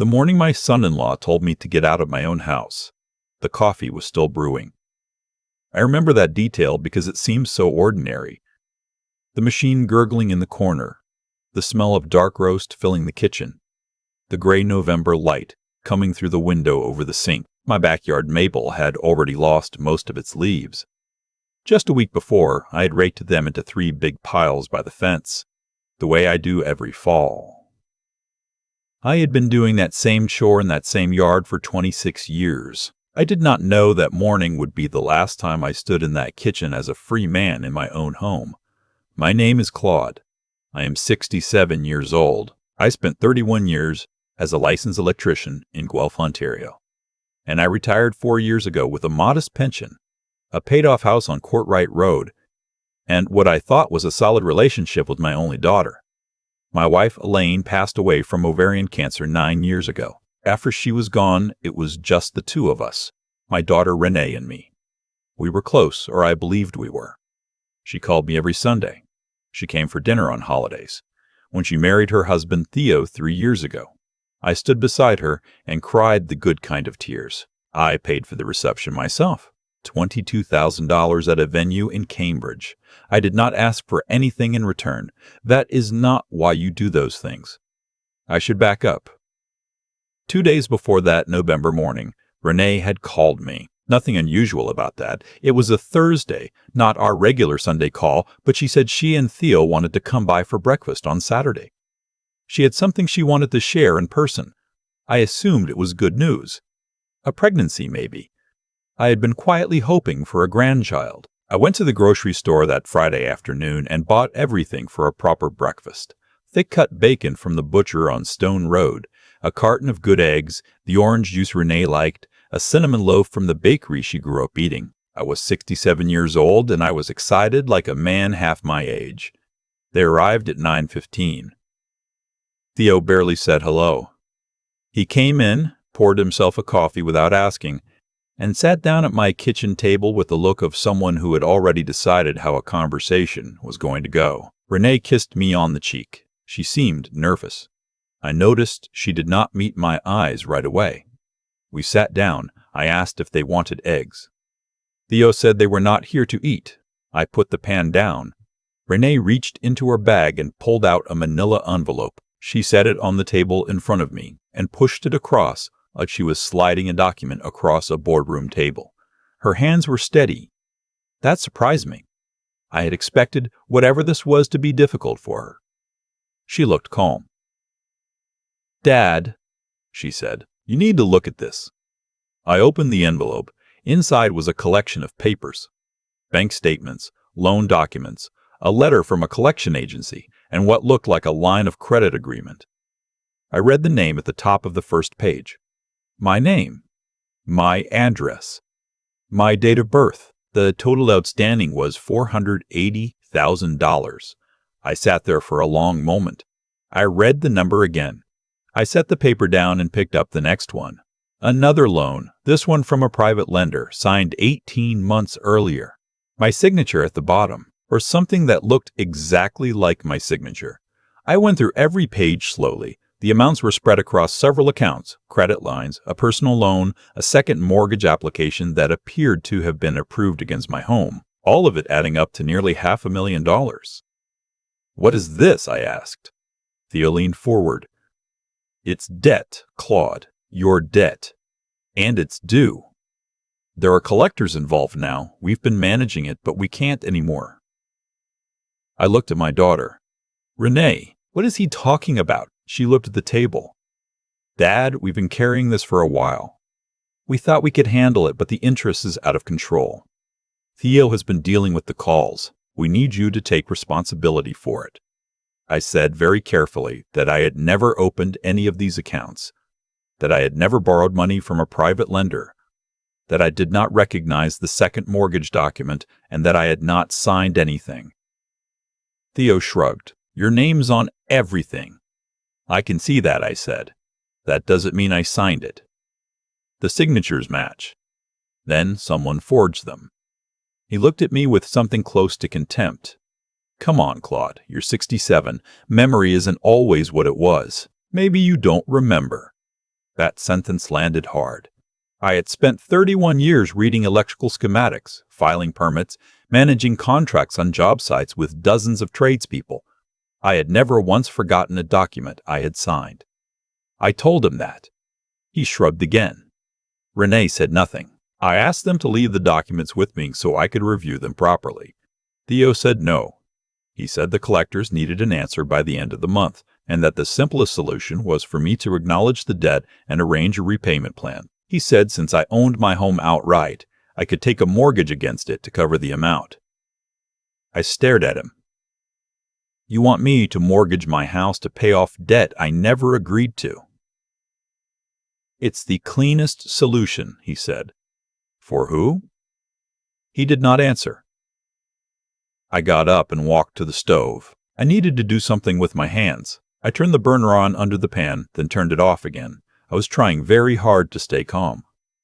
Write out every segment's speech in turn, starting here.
The morning my son-in-law told me to get out of my own house, the coffee was still brewing. I remember that detail because it seems so ordinary. The machine gurgling in the corner, the smell of dark roast filling the kitchen, the gray November light coming through the window over the sink. My backyard maple had already lost most of its leaves. Just a week before, I had raked them into 3 big piles by the fence, the way I do every fall. I had been doing that same chore in that same yard for 26 years. I did not know that morning would be the last time I stood in that kitchen as a free man in my own home. My name is Claude. I am 67 years old. I spent 31 years as a licensed electrician in Guelph, Ontario. And I retired 4 years ago with a modest pension, a paid-off house on Courtright Road, and what I thought was a solid relationship with my only daughter. My wife, Elaine, passed away from ovarian cancer 9 years ago. After she was gone, it was just the 2 of us, my daughter Renee and me. We were close, or I believed we were. She called me every Sunday. She came for dinner on holidays. When she married her husband Theo 3 years ago, I stood beside her and cried the good kind of tears. I paid for the reception myself, $22,000 at a venue in Cambridge. I did not ask for anything in return. That is not why you do those things. I should back up. 2 days before that November morning, Renee had called me. Nothing unusual about that. It was a Thursday, not our regular Sunday call, but she said she and Theo wanted to come by for breakfast on Saturday. She had something she wanted to share in person. I assumed it was good news. A pregnancy, maybe. I had been quietly hoping for a grandchild. I went to the grocery store that Friday afternoon and bought everything for a proper breakfast. Thick-cut bacon from the butcher on Stone Road, a carton of good eggs, the orange juice Renee liked, a cinnamon loaf from the bakery she grew up eating. I was 67 years old, and I was excited like a man half my age. They arrived at 9:15. Theo barely said hello. He came in, poured himself a coffee without asking, and sat down at my kitchen table with the look of someone who had already decided how a conversation was going to go. Renee kissed me on the cheek. She seemed nervous. I noticed she did not meet my eyes right away. We sat down. I asked if they wanted eggs. Theo said they were not here to eat. I put the pan down. Renee reached into her bag and pulled out a manila envelope. She set it on the table in front of me and pushed it across like she was sliding a document across a boardroom table. Her hands were steady. That surprised me. I had expected whatever this was to be difficult for her. She looked calm. "Dad," she said, "you need to look at this." I opened the envelope. Inside was a collection of papers. Bank statements, loan documents, a letter from a collection agency, and what looked like a line of credit agreement. I read the name at the top of the first page. My name. My address. My date of birth. The total outstanding was $480,000. I sat there for a long moment. I read the number again. I set the paper down and picked up the next one. Another loan, this one from a private lender, signed 18 months earlier. My signature at the bottom, or something that looked exactly like my signature. I went through every page slowly. The amounts were spread across several accounts, credit lines, a personal loan, a second mortgage application that appeared to have been approved against my home, all of it adding up to nearly $500,000. "What is this?" I asked. Theo leaned forward. "It's debt, Claude. Your debt. And it's due. There are collectors involved now. We've been managing it, but we can't anymore." I looked at my daughter. "Renee, what is he talking about?" She looked at the table. "Dad, we've been carrying this for a while. We thought we could handle it, but the interest is out of control. Theo has been dealing with the calls. We need you to take responsibility for it." I said very carefully that I had never opened any of these accounts, that I had never borrowed money from a private lender, that I did not recognize the second mortgage document, and that I had not signed anything. Theo shrugged. "Your name's on everything." "I can see that," I said. "That doesn't mean I signed it." "The signatures match." "Then someone forged them." He looked at me with something close to contempt. "Come on, Claude, you're 67. Memory isn't always what it was. Maybe you don't remember." That sentence landed hard. I had spent 31 years reading electrical schematics, filing permits, managing contracts on job sites with dozens of tradespeople. I had never once forgotten a document I had signed. I told him that. He shrugged again. Renee said nothing. I asked them to leave the documents with me so I could review them properly. Theo said no. He said the collectors needed an answer by the end of the month, and that the simplest solution was for me to acknowledge the debt and arrange a repayment plan. He said since I owned my home outright, I could take a mortgage against it to cover the amount. I stared at him. You want me to mortgage my house to pay off debt I never agreed to? It's the cleanest solution, he said. For who? He did not answer. I got up and walked to the stove. I needed to do something with my hands. I turned the burner on under the pan, then turned it off again. I was trying very hard to stay calm.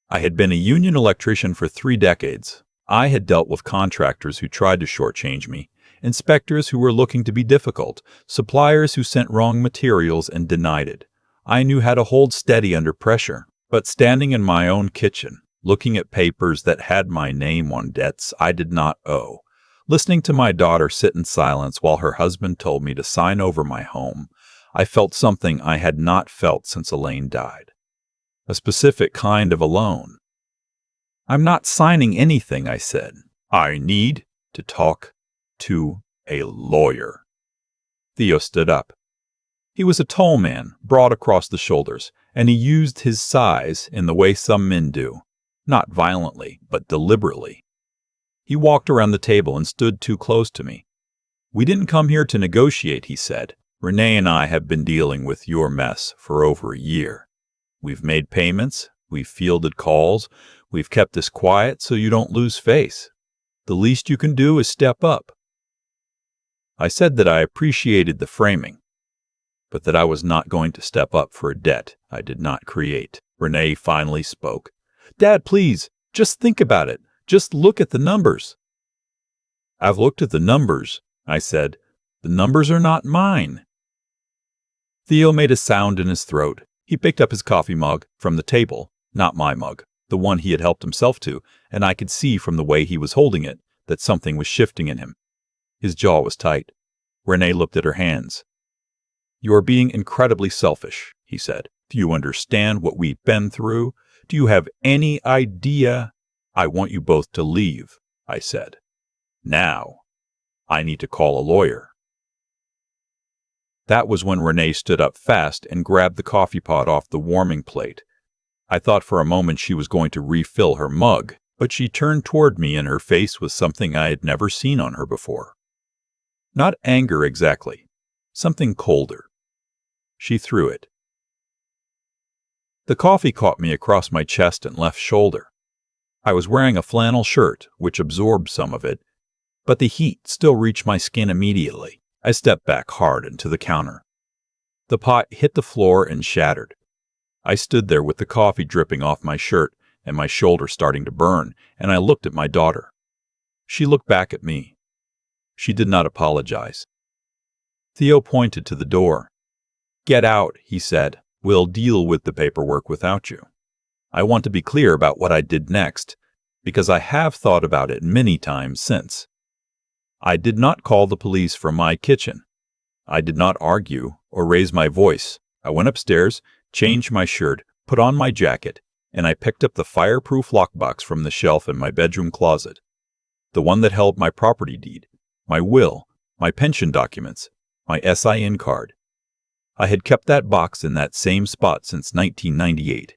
I had been a union electrician for 3 decades. I had dealt with contractors who tried to shortchange me, inspectors who were looking to be difficult, suppliers who sent wrong materials and denied it. I knew how to hold steady under pressure, but standing in my own kitchen, looking at papers that had my name on debts I did not owe, listening to my daughter sit in silence while her husband told me to sign over my home, I felt something I had not felt since Elaine died. A specific kind of alone. I'm not signing anything, I said. I need to talk to a lawyer. Theo stood up. He was a tall man, broad across the shoulders, and he used his size in the way some men do, not violently, but deliberately. He walked around the table and stood too close to me. We didn't come here to negotiate, he said. Renee and I have been dealing with your mess for over a year. We've made payments, we've fielded calls, we've kept this quiet so you don't lose face. The least you can do is step up. I said that I appreciated the framing, but that I was not going to step up for a debt I did not create. Renee finally spoke. Dad, please, just think about it. Just look at the numbers. I've looked at the numbers, I said. The numbers are not mine. Theo made a sound in his throat. He picked up his coffee mug from the table, not my mug, the one he had helped himself to, and I could see from the way he was holding it that something was shifting in him. His jaw was tight. Renee looked at her hands. You are being incredibly selfish, he said. Do you understand what we've been through? Do you have any idea? I want you both to leave, I said. Now, I need to call a lawyer. That was when Renee stood up fast and grabbed the coffee pot off the warming plate. I thought for a moment she was going to refill her mug, but she turned toward me and her face was something I had never seen on her before. Not anger exactly, something colder. She threw it. The coffee caught me across my chest and left shoulder. I was wearing a flannel shirt, which absorbed some of it, but the heat still reached my skin immediately. I stepped back hard into the counter. The pot hit the floor and shattered. I stood there with the coffee dripping off my shirt and my shoulder starting to burn, and I looked at my daughter. She looked back at me. She did not apologize. Theo pointed to the door. Get out, he said. We'll deal with the paperwork without you. I want to be clear about what I did next, because I have thought about it many times since. I did not call the police from my kitchen. I did not argue or raise my voice. I went upstairs, changed my shirt, put on my jacket, and I picked up the fireproof lockbox from the shelf in my bedroom closet. The one that held my property deed, my will, my pension documents, my SIN card. I had kept that box in that same spot since 1998.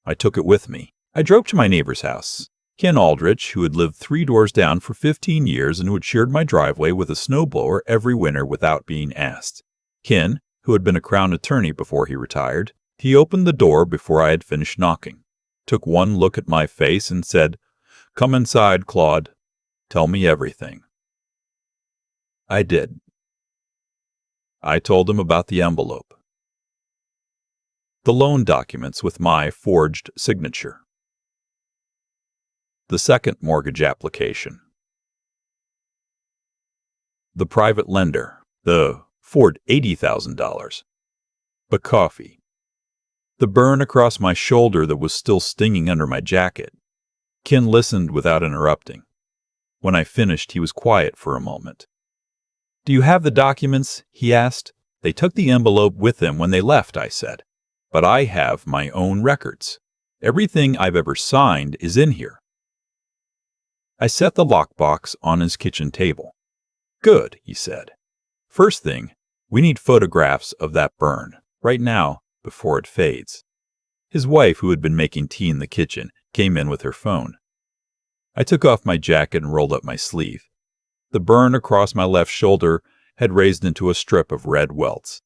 I took it with me. I drove to my neighbor's house. Ken Aldrich, who had lived 3 doors down for 15 years and who had shared my driveway with a snowblower every winter without being asked. Ken, who had been a Crown attorney before he retired, he opened the door before I had finished knocking, took one look at my face and said, Come inside, Claude. Tell me everything. I did. I told him about the envelope, the loan documents with my forged signature, the second mortgage application, the private lender, the Ford $80,000, the coffee, the burn across my shoulder that was still stinging under my jacket. Ken listened without interrupting. When I finished, he was quiet for a moment. "Do you have the documents?" he asked. "They took the envelope with them when they left," I said. "But I have my own records. Everything I've ever signed is in here." I set the lockbox on his kitchen table. "Good," he said. "First thing, we need photographs of that burn, right now, before it fades." His wife, who had been making tea in the kitchen, came in with her phone. I took off my jacket and rolled up my sleeve. The burn across my left shoulder had raised into a strip of red welts.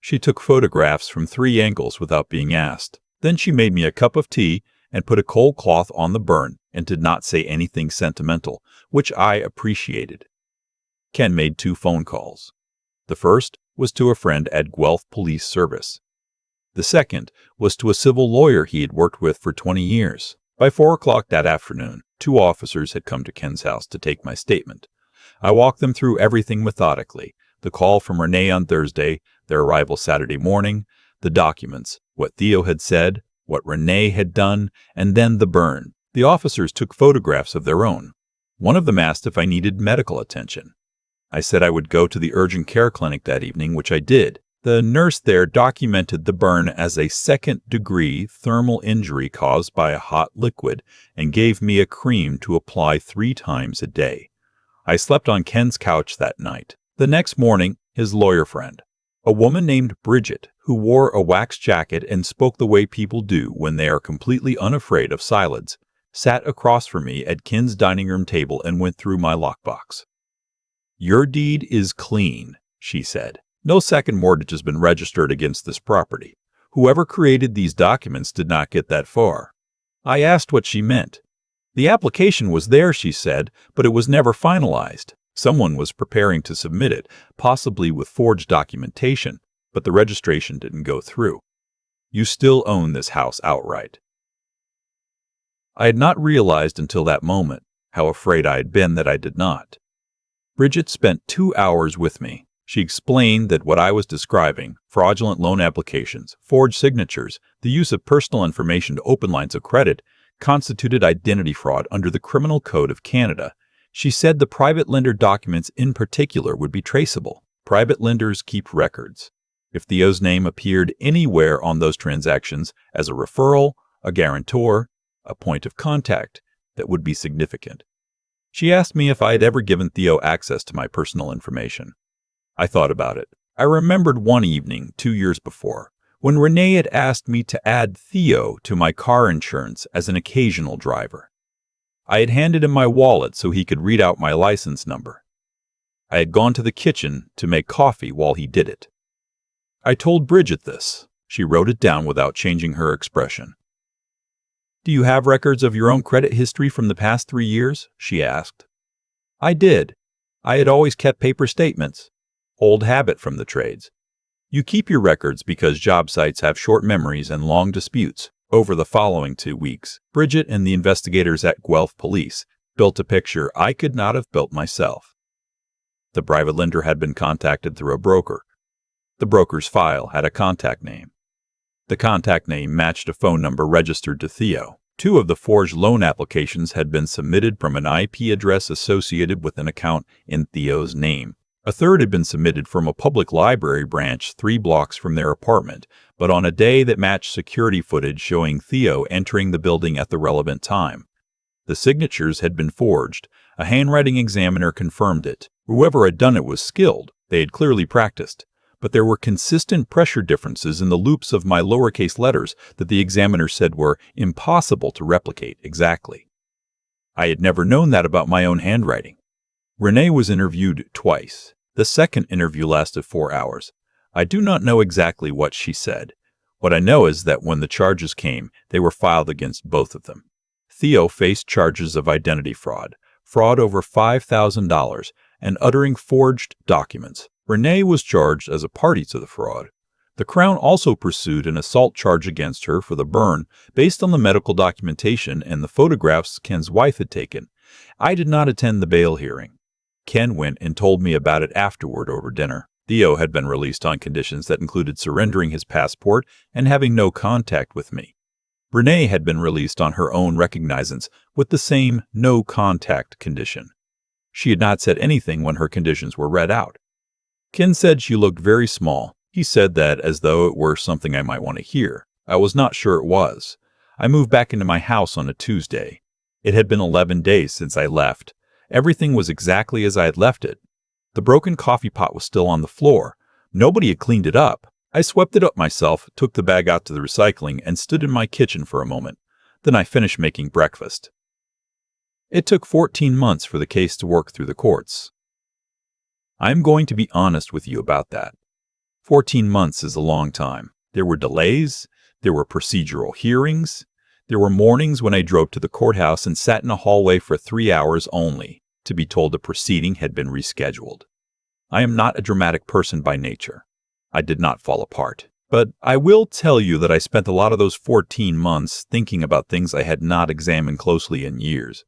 She took photographs from 3 angles without being asked. Then she made me a cup of tea and put a cold cloth on the burn and did not say anything sentimental, which I appreciated. Ken made 2 phone calls. The first was to a friend at Guelph Police Service. The second was to a civil lawyer he had worked with for 20 years. By 4 o'clock that afternoon, 2 officers had come to Ken's house to take my statement. I walked them through everything methodically: the call from Renee on Thursday, their arrival Saturday morning, the documents, what Theo had said, what Renee had done, and then the burn. The officers took photographs of their own. One of them asked if I needed medical attention. I said I would go to the urgent care clinic that evening, which I did. The nurse there documented the burn as a second-degree thermal injury caused by a hot liquid and gave me a cream to apply 3 times a day. I slept on Ken's couch that night. The next morning, his lawyer friend, a woman named Bridget, who wore a wax jacket and spoke the way people do when they are completely unafraid of silence, sat across from me at Ken's dining room table and went through my lockbox. "Your deed is clean," she said. "No second mortgage has been registered against this property. Whoever created these documents did not get that far." I asked what she meant. "The application was there," she said, "but it was never finalized. Someone was preparing to submit it, possibly with forged documentation, but the registration didn't go through. You still own this house outright." I had not realized until that moment how afraid I had been that I did not. Bridget spent 2 hours with me. She explained that what I was describing, fraudulent loan applications, forged signatures, the use of personal information to open lines of credit, constituted identity fraud under the Criminal Code of Canada. She said the private lender documents in particular would be traceable. Private lenders keep records. If Theo's name appeared anywhere on those transactions as a referral, a guarantor, a point of contact, that would be significant. She asked me if I had ever given Theo access to my personal information. I thought about it. I remembered one evening 2 years before, when Renee had asked me to add Theo to my car insurance as an occasional driver. I had handed him my wallet so he could read out my license number. I had gone to the kitchen to make coffee while he did it. I told Bridget this. She wrote it down without changing her expression. "Do you have records of your own credit history from the past 3 years?" she asked. I did. I had always kept paper statements. Old habit from the trades. You keep your records because job sites have short memories and long disputes. Over the following 2 weeks, Bridget and the investigators at Guelph Police built a picture I could not have built myself. The private lender had been contacted through a broker. The broker's file had a contact name. The contact name matched a phone number registered to Theo. 2 of the forged loan applications had been submitted from an IP address associated with an account in Theo's name. A third had been submitted from a public library branch 3 blocks from their apartment, but on a day that matched security footage showing Theo entering the building at the relevant time. The signatures had been forged. A handwriting examiner confirmed it. Whoever had done it was skilled. They had clearly practiced. But there were consistent pressure differences in the loops of my lowercase letters that the examiner said were impossible to replicate exactly. I had never known that about my own handwriting. Renee was interviewed twice. The second interview lasted 4 hours. I do not know exactly what she said. What I know is that when the charges came, they were filed against both of them. Theo faced charges of identity fraud, fraud over $5,000, and uttering forged documents. Renee was charged as a party to the fraud. The Crown also pursued an assault charge against her for the burn based on the medical documentation and the photographs Ken's wife had taken. I did not attend the bail hearing. Ken went and told me about it afterward over dinner. Theo had been released on conditions that included surrendering his passport and having no contact with me. Renee had been released on her own recognizance with the same no contact condition. She had not said anything when her conditions were read out. Ken said she looked very small. He said that as though it were something I might want to hear. I was not sure it was. I moved back into my house on a Tuesday. It had been 11 days since I left. Everything was exactly as I had left it. The broken coffee pot was still on the floor. Nobody had cleaned it up. I swept it up myself, took the bag out to the recycling, and stood in my kitchen for a moment. Then I finished making breakfast. It took 14 months for the case to work through the courts. I'm going to be honest with you about that. 14 months is a long time. There were delays. There were procedural hearings. There were mornings when I drove to the courthouse and sat in a hallway for 3 hours only to be told the proceeding had been rescheduled. I am not a dramatic person by nature. I did not fall apart. But I will tell you that I spent a lot of those 14 months thinking about things I had not examined closely in years.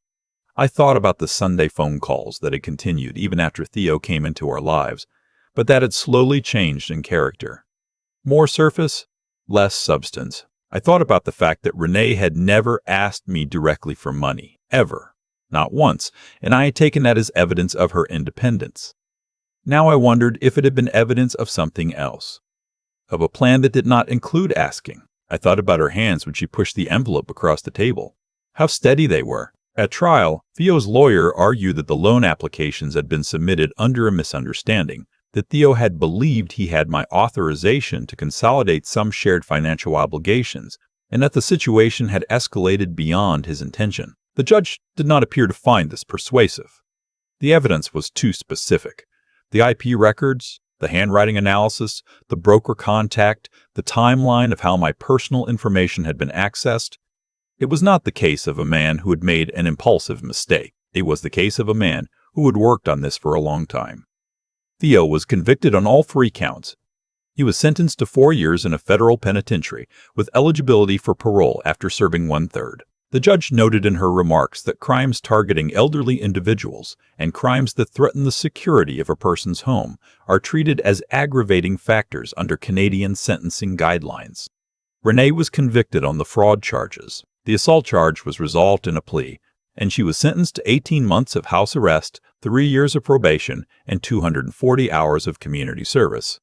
I thought about the Sunday phone calls that had continued even after Theo came into our lives, but that had slowly changed in character. More surface, less substance. I thought about the fact that Renee had never asked me directly for money, ever, not once, and I had taken that as evidence of her independence. Now I wondered if it had been evidence of something else, of a plan that did not include asking. I thought about her hands when she pushed the envelope across the table, how steady they were. At trial, Theo's lawyer argued that the loan applications had been submitted under a misunderstanding, that Theo had believed he had my authorization to consolidate some shared financial obligations, and that the situation had escalated beyond his intention. The judge did not appear to find this persuasive. The evidence was too specific. The IP records, the handwriting analysis, the broker contact, the timeline of how my personal information had been accessed. It was not the case of a man who had made an impulsive mistake. It was the case of a man who had worked on this for a long time. Theo was convicted on all 3 counts. He was sentenced to 4 years in a federal penitentiary with eligibility for parole after serving 1/3. The judge noted in her remarks that crimes targeting elderly individuals and crimes that threaten the security of a person's home are treated as aggravating factors under Canadian sentencing guidelines. Renee was convicted on the fraud charges. The assault charge was resolved in a plea, and she was sentenced to 18 months of house arrest, 3 years of probation, and 240 hours of community service.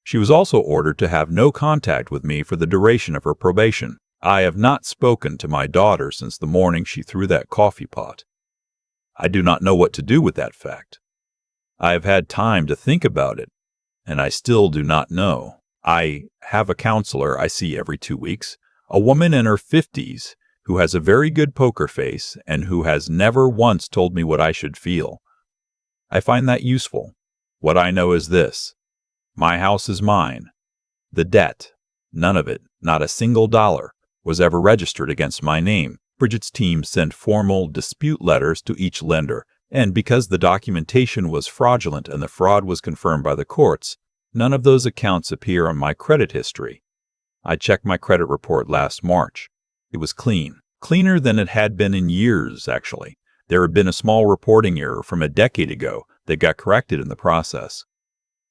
She was also ordered to have no contact with me for the duration of her probation. I have not spoken to my daughter since the morning she threw that coffee pot. I do not know what to do with that fact. I have had time to think about it, and I still do not know. I have a counselor I see every 2 weeks, a woman in her 50s who has a very good poker face and who has never once told me what I should feel. I find that useful. What I know is this: my house is mine. The debt, none of it, not a single dollar, was ever registered against my name. Bridget's team sent formal dispute letters to each lender, and because the documentation was fraudulent and the fraud was confirmed by the courts, none of those accounts appear on my credit history. I checked my credit report last March. It was clean. Cleaner than it had been in years, actually. There had been a small reporting error from a decade ago that got corrected in the process.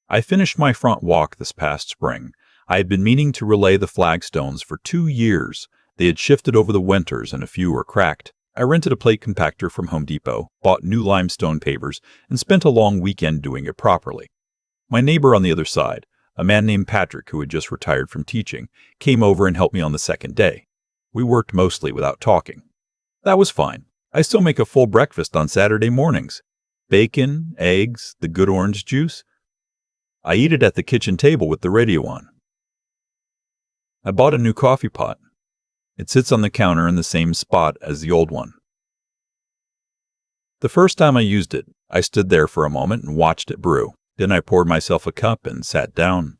I finished my front walk this past spring. I had been meaning to relay the flagstones for 2 years. They had shifted over the winters and a few were cracked. I rented a plate compactor from Home Depot, bought new limestone pavers, and spent a long weekend doing it properly. My neighbor on the other side, a man named Patrick who had just retired from teaching, came over and helped me on the second day. We worked mostly without talking. That was fine. I still make a full breakfast on Saturday mornings. Bacon, eggs, the good orange juice. I eat it at the kitchen table with the radio on. I bought a new coffee pot. It sits on the counter in the same spot as the old one. The first time I used it, I stood there for a moment and watched it brew. Then I poured myself a cup and sat down.